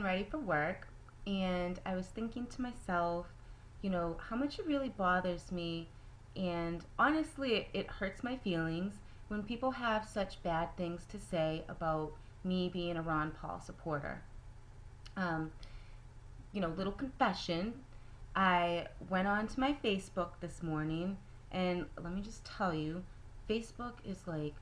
getting ready for work and I was thinking to myself, how much it really bothers me. And honestly, it hurts my feelings when people have such bad things to say about me being a Ron Paul supporter. Um, Little confession. I went on to my Facebook this morning, and let me just tell you, Facebook is like,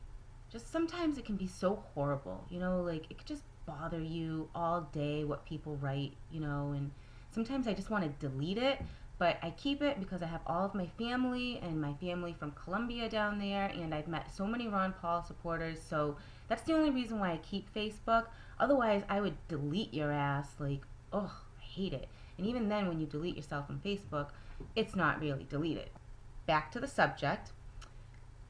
just sometimes it can be so horrible, like it could just bother you all day what people write, and sometimes I just want to delete it, but I keep it because I have all of my family and my family from Colombia down there, and I've met so many Ron Paul supporters, so that's the only reason why I keep Facebook. Otherwise, I would delete your ass, like, oh, I hate it. And even then, when you delete yourself from Facebook, it's not really deleted. Back to the subject.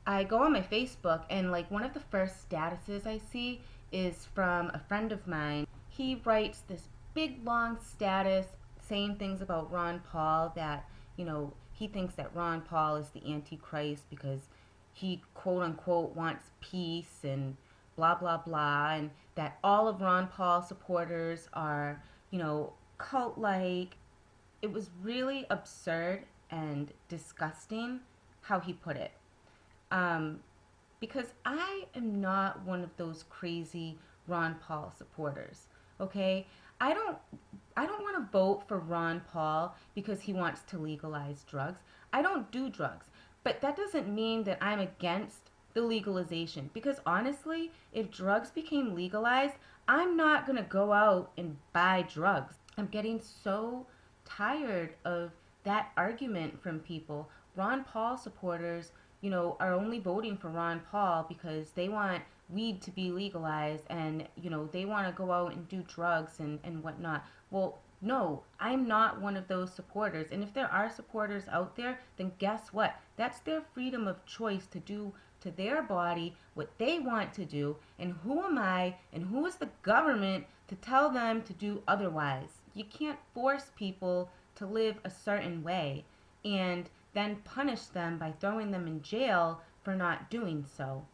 I go on my Facebook and like one of the first statuses I see is from a friend of mine. He writes this big long status saying things about Ron Paul that, he thinks that Ron Paul is the Antichrist because he quote unquote wants peace and blah blah blah, and that all of Ron Paul supporters are, cult like. It was really absurd and disgusting how he put it. Um, because I am not one of those crazy Ron Paul supporters. Okay? I don't I don't want to vote for Ron Paul because he wants to legalize drugs. I don't do drugs. But that doesn't mean that I'm against the legalization because honestly, if drugs became legalized, I'm not going to go out and buy drugs. I'm getting so tired of that argument from people. Ron Paul supporters, are only voting for Ron Paul because they want weed to be legalized and, they want to go out and do drugs and whatnot. Well, no, I'm not one of those supporters. And if there are supporters out there, then guess what? That's their freedom of choice to do to their body what they want to do. And who am I and who is the government to tell them to do otherwise? You can't force people to live a certain way and then punish them by throwing them in jail for not doing so.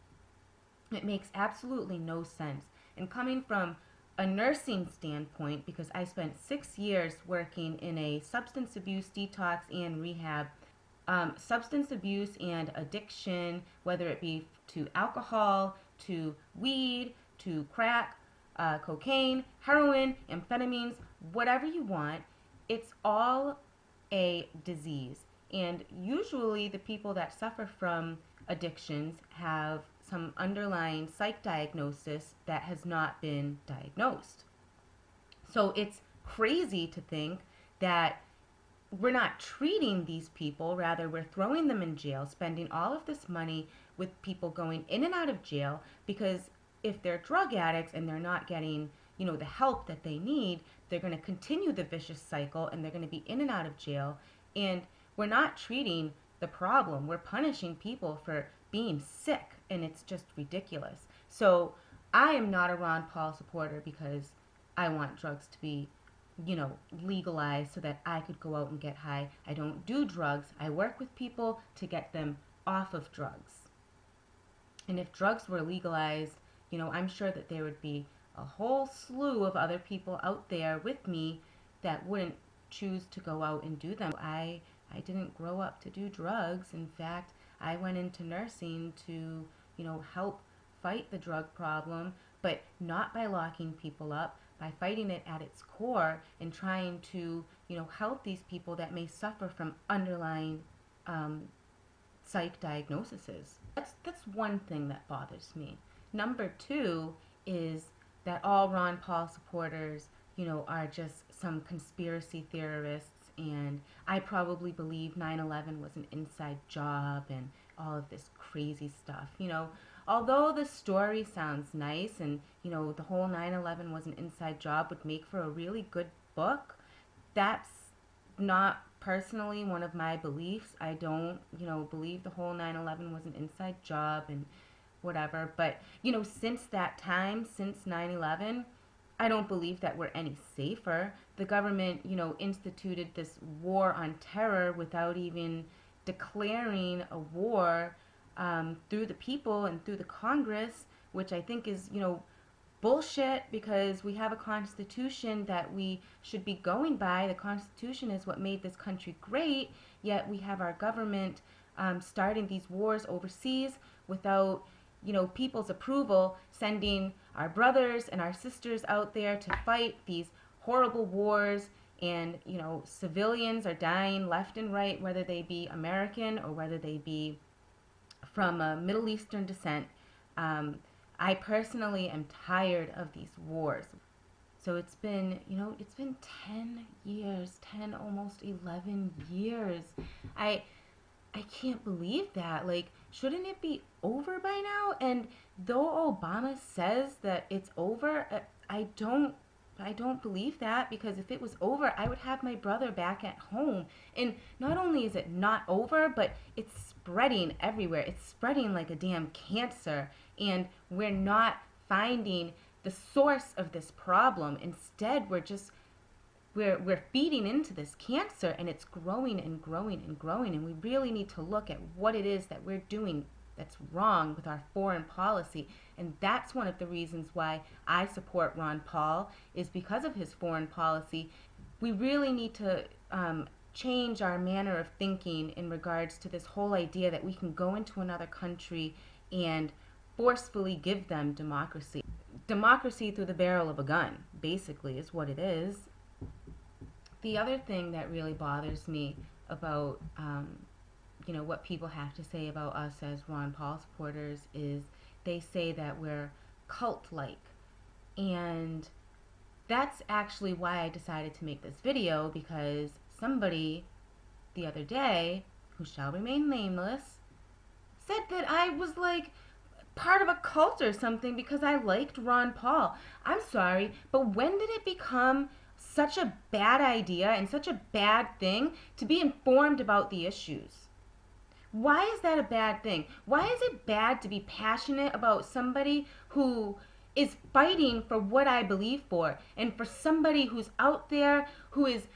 It makes absolutely no sense. And coming from a nursing standpoint, because I spent 6 years working in a substance abuse detox and rehab, substance abuse and addiction, whether it be to alcohol, to weed, to crack, cocaine, heroin, amphetamines, whatever you want, it's all a disease. And usually the people that suffer from addictions have some underlying psych diagnosis that has not been diagnosed. So it's crazy to think that we're not treating these people, rather we're throwing them in jail, spending all of this money with people going in and out of jail because if they're drug addicts and they're not getting, the help that they need, they're going to continue the vicious cycle and they're going to be in and out of jail. And we're not treating the problem. We're punishing people for being sick and it's just ridiculous. So I am not a Ron Paul supporter because I want drugs to be legalized so that I could go out and get high. I don't do drugs. I work with people to get them off of drugs. And if drugs were legalized, I'm sure that there would be a whole slew of other people out there with me that wouldn't choose to go out and do them. I didn't grow up to do drugs. In fact, I went into nursing to, help fight the drug problem, but not by locking people up, by fighting it at its core and trying to, help these people that may suffer from underlying psych diagnoses. That's one thing that bothers me. Number two is that all Ron Paul supporters, are just some conspiracy theorists, and I probably believe 9/11 was an inside job and all of this crazy stuff. Although the story sounds nice and, the whole 9/11 was an inside job would make for a really good book, that's not personally one of my beliefs. I don't, believe the whole 9/11 was an inside job and whatever. But, since that time, since 9/11, I don't believe that we're any safer. The government, instituted this war on terror without even declaring a war through the people and through the Congress, which I think is, bullshit because we have a constitution that we should be going by. The constitution is what made this country great, yet we have our government starting these wars overseas without, people's approval, sending our brothers and our sisters out there to fight these horrible wars. And civilians are dying left and right, whether they be American or whether they be from a Middle Eastern descent. I personally am tired of these wars. So it's been 10 years, 10, almost 11 years. I I can't believe that. Like, shouldn't it be over by now? And though Obama says that it's over, I don't believe that, because if it was over, I would have my brother back at home. And not only is it not over, but it's spreading everywhere. It's spreading like a damn cancer, and we're not finding the source of this problem. Instead, we're feeding into this cancer, and it's growing and growing and growing, and we really need to look at what it is that we're doing that's wrong with our foreign policy. And that's one of the reasons why I support Ron Paul, is because of his foreign policy. We really need to change our manner of thinking in regards to this whole idea that we can go into another country and forcefully give them democracy. Democracy through the barrel of a gun, basically, is what it is. The other thing that really bothers me about what people have to say about us as Ron Paul supporters is they say that we're cult-like. And that's actually why I decided to make this video, because somebody the other day, who shall remain nameless, said that I was like part of a cult or something because I liked Ron Paul. I'm sorry, but when did it become such a bad idea and such a bad thing to be informed about the issues? Why is that a bad thing? Why is it bad to be passionate about somebody who is fighting for what I believe for, and for somebody who's out there who is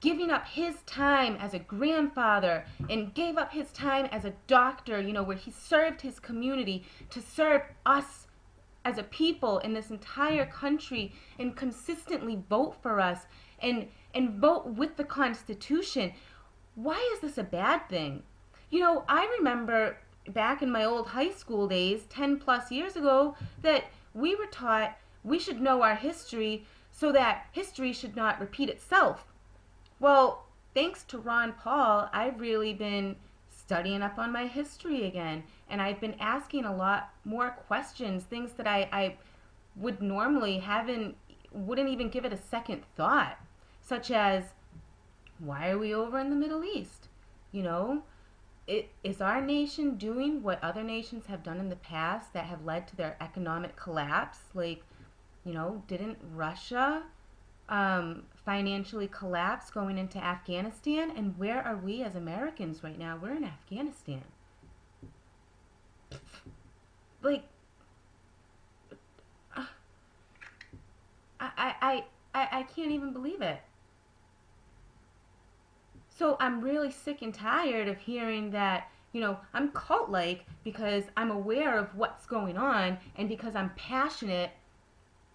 giving up his time as a grandfather and gave up his time as a doctor, where he served his community to serve us as a people in this entire country, and consistently vote for us and vote with the Constitution? Why is this a bad thing? I remember back in my old high school days, 10 plus years ago, that we were taught we should know our history so that history should not repeat itself. Well, thanks to Ron Paul, I've really been studying up on my history again, and I've been asking a lot more questions, things that I would normally wouldn't even give it a second thought, such as, why are we over in the Middle East? Is our nation doing what other nations have done in the past that have led to their economic collapse? Like, didn't Russia financially collapse going into Afghanistan? And where are we as Americans right now? We're in Afghanistan. Like, I can't even believe it. So I'm really sick and tired of hearing that, I'm cult-like because I'm aware of what's going on and because I'm passionate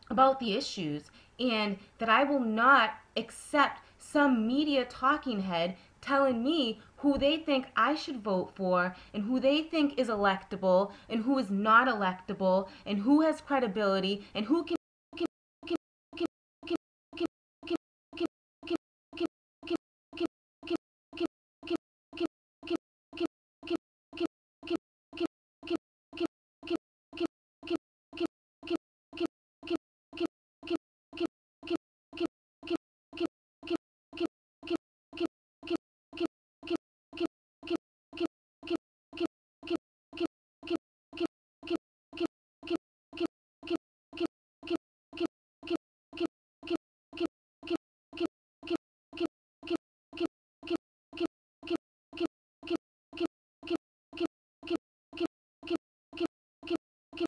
about the issues, and that I will not accept some media talking head telling me who they think I should vote for, and who they think is electable and who is not electable, and who has credibility and who can